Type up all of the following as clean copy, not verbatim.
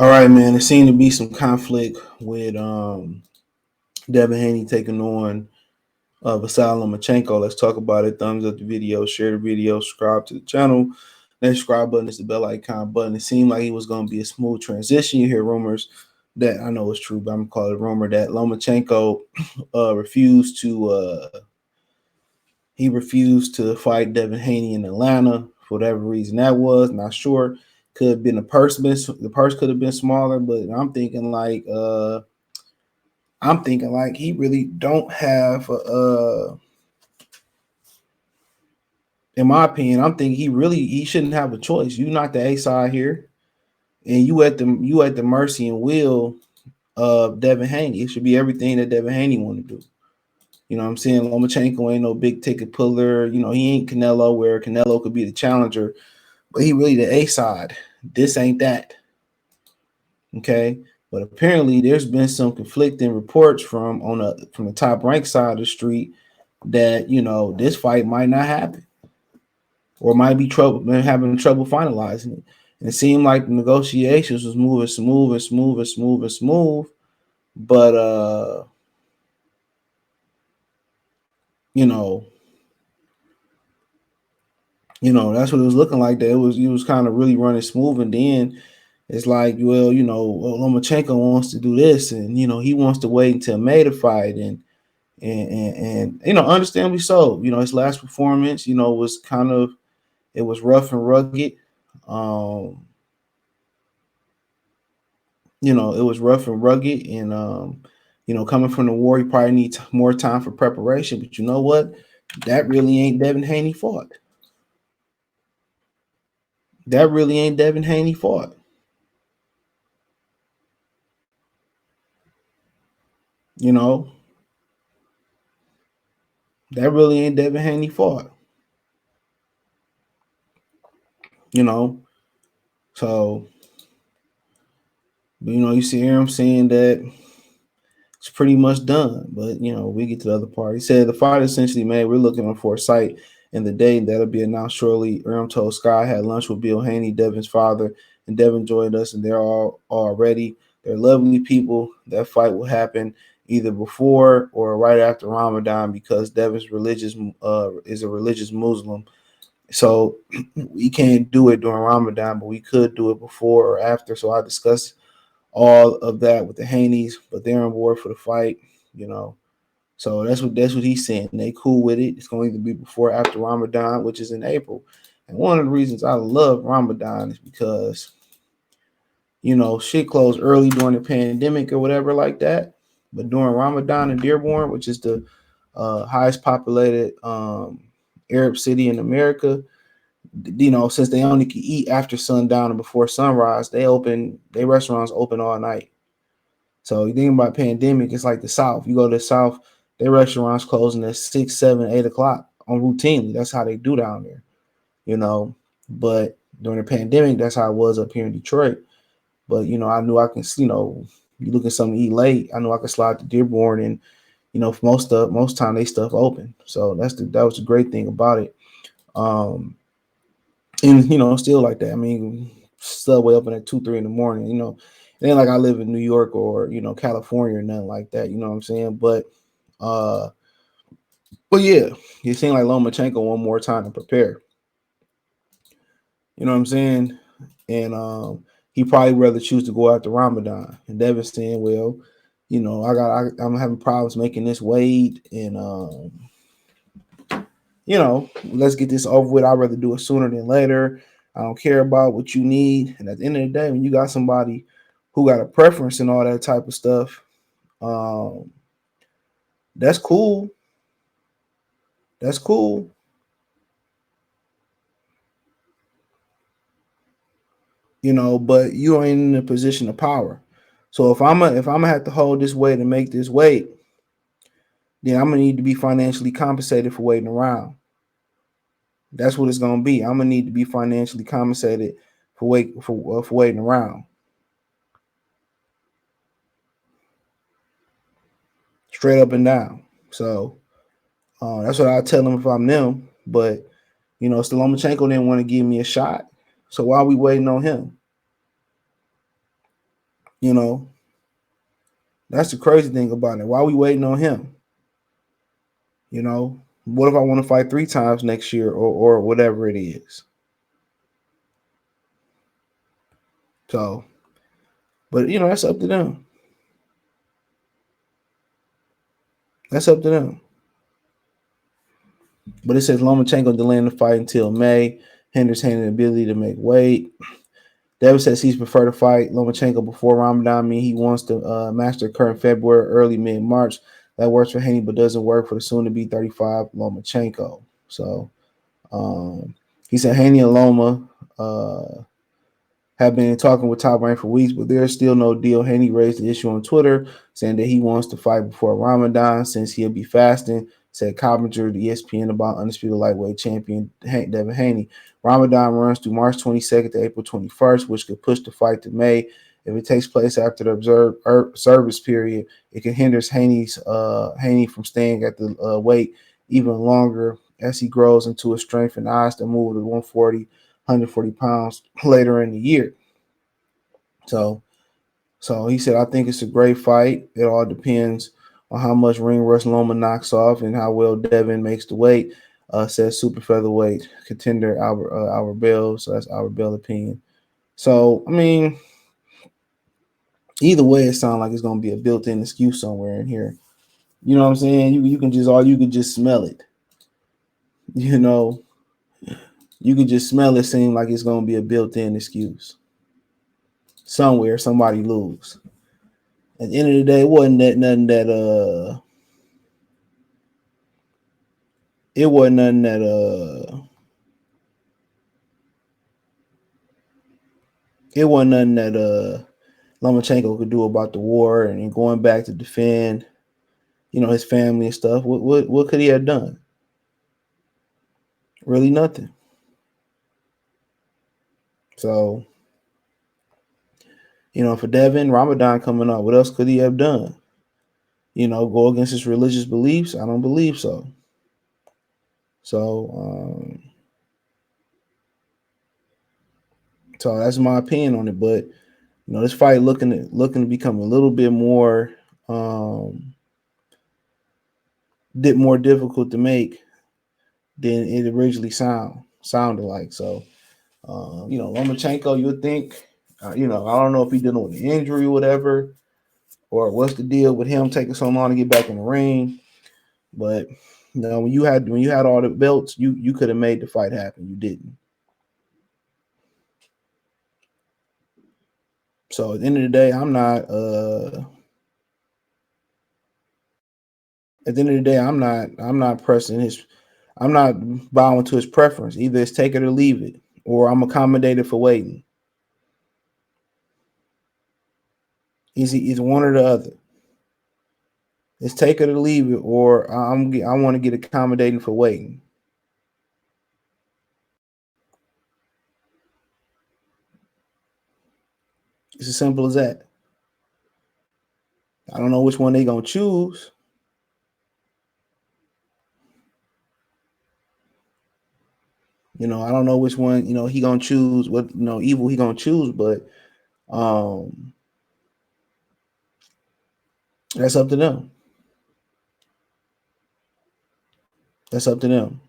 All right, man. There seemed to be some conflict with Devin Haney taking on Vasyl Lomachenko. Let's talk about it. Thumbs up the video, share the video, subscribe to the channel. That subscribe button is the bell icon button. It seemed like it was going to be a smooth transition. You hear rumors that I know it's true, but I'm going to call it a rumor that Lomachenko refused to fight Devin Haney in Atlanta for whatever reason that was. Not sure. Could have been the purse could have been smaller, but I'm thinking like he really don't have in my opinion, I'm thinking he shouldn't have a choice. You not the A side here, and you at the mercy and will of Devin Haney. It should be everything that Devin Haney want to do. You know what I'm saying? Lomachenko ain't no big ticket puller. You know, he ain't Canelo where Canelo could be the challenger, but he really the A side. This ain't that. Okay. But apparently there's been some conflicting reports from the top rank side of the street that, you know, this fight might not happen or might be having trouble finalizing it. And it seemed like the negotiations was moving smooth. But you know, that's what it was looking like. That he was kind of really running smooth, and then it's like, well, Lomachenko wants to do this, and he wants to wait until May to fight, and understandably so. His last performance, it was rough and rugged. It was rough and rugged, and coming from the war, he probably needs more time for preparation. But you know what? That really ain't Devin Haney fought. That really ain't Devin Haney fought. That really ain't Devin Haney fought. So you see him saying that it's pretty much done. But we get to the other part. He said the fight essentially made. We're looking for a site in the day that'll be announced shortly. told Sky had lunch with Bill Haney, Devin's father, and Devin joined us, and they're all ready. They're lovely people. That fight will happen either before or right after Ramadan because Devin's is a religious Muslim. So we can't do it during Ramadan, but we could do it before or after. So I discussed all of that with the Haneys, but they're on board for the fight, So that's what he's saying. They cool with it. It's going to be before or after Ramadan, which is in April. And one of the reasons I love Ramadan is because, shit closed early during the pandemic or whatever like that. But during Ramadan in Dearborn, which is the highest populated Arab city in America, since they only can eat after sundown and before sunrise, their restaurants open all night. So you think about pandemic, it's like the South. You go to the South, their restaurants closing at 6, 7, 8 o'clock on routinely. That's how they do down there, But during the pandemic, that's how it was up here in Detroit. But I knew I can, you look at something to eat late, I knew I could slide to Dearborn, and for most time they stuff open. So that was the great thing about it. And still like that. I mean, Subway open at 2, 3 in the morning. It ain't like I live in New York or California or nothing like that. You know what I'm saying? But yeah, you seem like Lomachenko one more time to prepare. You know what I'm saying? And he probably rather choose to go after Ramadan. And Devin's saying, well, I'm having problems making this weight, and let's get this over with. I'd rather do it sooner than later. I don't care about what you need. And at the end of the day, when you got somebody who got a preference and all that type of stuff, that's cool. That's cool. But you ain't in a position of power. So if I'm gonna have to hold this weight and make this weight, then I'm gonna need to be financially compensated for waiting around. That's what it's gonna be. I'm gonna need to be financially compensated for waiting around. Straight up and down. So that's what I tell them if I'm them. But Lomachenko didn't want to give me a shot. So why are we waiting on him? You know, that's the crazy thing about it. Why are we waiting on him? You know, what if I want to fight 3 times next year or whatever it is? So, but you know, that's up to them. That's up to them. But it says Lomachenko delaying the fight until May hinders Haney's ability to make weight. Devin says he's prefer to fight Lomachenko before Ramadan. Mean he wants to match the current February, early mid March. That works for Haney, but doesn't work for the soon to be 35 Lomachenko. So he said Haney and Loma have been talking with Top Rank for weeks, but there's still no deal. Haney raised the issue on Twitter, saying that he wants to fight before Ramadan since he'll be fasting. Said Coppinger to ESPN about undisputed lightweight champion Devin Haney. Ramadan runs through March 22nd to April 21st, which could push the fight to May. If it takes place after the service period, it can hinder Haney from staying at the weight even longer as he grows into his strength and eyes to move to 140 pounds later in the year. So he said, I think it's a great fight. It all depends on how much ring rust Loma knocks off and how well Devin makes the weight. Says super featherweight contender Albert Bell. So that's Albert Bell opinion. So, I mean, either way, it sounds like it's going to be a built-in excuse somewhere in here. You know what I'm saying? You can just smell it. You know, you can just smell it. Seem like it's going to be a built-in excuse. Somewhere, somebody lose. At the end of the day, it wasn't nothing that Lomachenko could do about the war and going back to defend, you know, his family and stuff. What could he have done? Really nothing. So, you know, for Devin, Ramadan coming up, what else could he have done? You know, go against his religious beliefs? I don't believe so. So that's my opinion on it. But you know, this fight looking to become a little bit more more difficult to make than it originally sounded like. So you know, Lomachenko, you would think, you know, I don't know if he's dealing with an injury or whatever, or what's the deal with him taking so long to get back in the ring. But you know, when you had all the belts, you could have made the fight happen. You didn't. So at the end of the day, I'm not. At the end of the day, I'm not pressing his. I'm not bowing to his preference. Either it's take it or leave it, or I'm accommodated for waiting. It's one or the other. It's take it or leave it, or I want to get accommodating for waiting. It's as simple as that. I don't know which one they gonna choose. You know, I don't know which one, you know, he gonna choose, what, you know, evil he gonna choose, but that's up to them. That's up to them.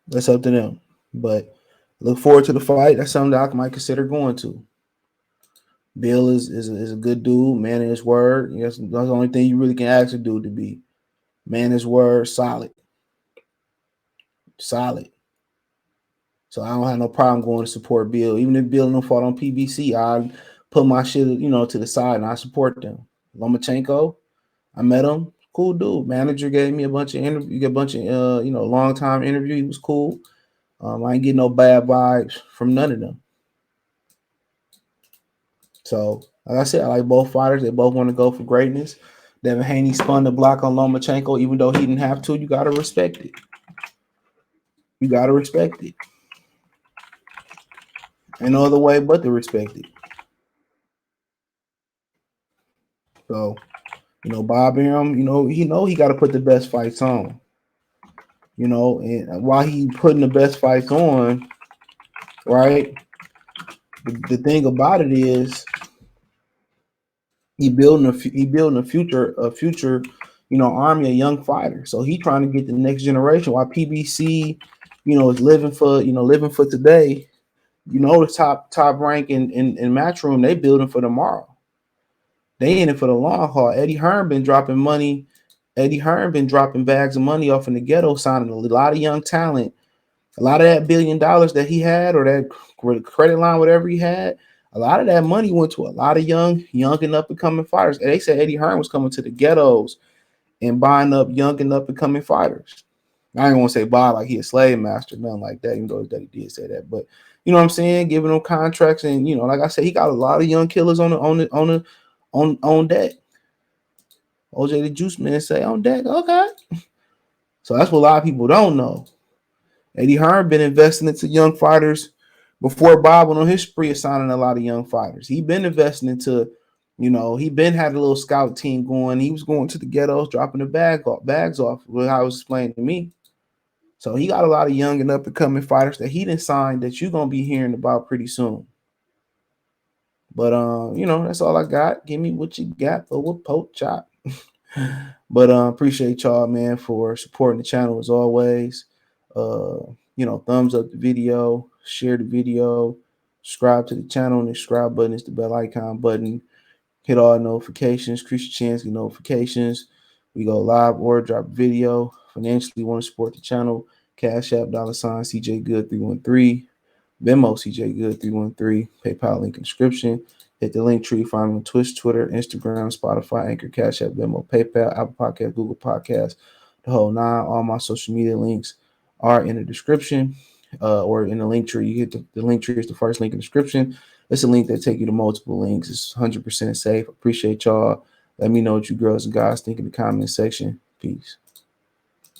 That's up to them. But look forward to the fight. That's something that I might consider going to. Bill is a good dude, man in his word. That's the only thing you really can ask a dude to be. Man his word, solid. Solid. So I don't have no problem going to support Bill. Even if Bill don't fought on PBC, I put my shit, you know, to the side and I support them. Lomachenko, I met him. Cool dude. Manager gave me a bunch of you know, long time interview. He was cool. I ain't getting no bad vibes from none of them. So, like I said, I like both fighters. They both want to go for greatness. Devin Haney spun the block on Lomachenko, even though he didn't have to. You gotta respect it. You gotta respect it. Ain't no other way but to respect it. So, you know, Bob Arum, you know he got to put the best fights on. You know, and while he putting the best fights on, right? The thing about it is he building a future, army of young fighters. So he trying to get the next generation. While PBC, is living for today. The top rank in Matchroom, they building for tomorrow. They in it for the long haul. Eddie Hearn been dropping money. Eddie Hearn been dropping bags of money off in the ghetto, signing a lot of young talent. A lot of that $1 billion that he had, or that credit line, whatever he had, a lot of that money went to a lot of young and up and coming fighters. And they said Eddie Hearn was coming to the ghettos and buying up young and up and coming fighters. I ain't want to say buy like he a slave master, nothing like that, even though his daddy did say that. But you know what I'm saying, giving them contracts, and like I said, he got a lot of young killers on deck. OJ the Juice Man say on deck, okay. So that's what a lot of people don't know. Eddie Hearn been investing into young fighters before Bob went on his spree of signing a lot of young fighters. He been investing into, he been had a little scout team going. He was going to the ghettos, dropping the bags off. What I was explaining to me. So he got a lot of young and up and coming fighters that he didn't sign that you're gonna be hearing about pretty soon. But that's all I got. Give me what you got for a poke chop. But appreciate y'all, man, for supporting the channel as always. Thumbs up the video, share the video, subscribe to the channel, and the subscribe button is the bell icon button. Hit all notifications, increase your chance to get notifications. We go live or drop video. Financially want to support the channel. Cash App, $ CJ Good 313. Venmo CJ Good 313. PayPal link in description. Hit the link tree. Find me on Twitch, Twitter, Instagram, Spotify, Anchor, Cash App, Venmo, PayPal, Apple Podcast, Google Podcast, the whole nine. All my social media links are in the description or in the link tree. You hit the link tree is the first link in the description. It's a link that take you to multiple links. It's 100% safe. Appreciate y'all. Let me know what you girls and guys think in the comment section. Peace.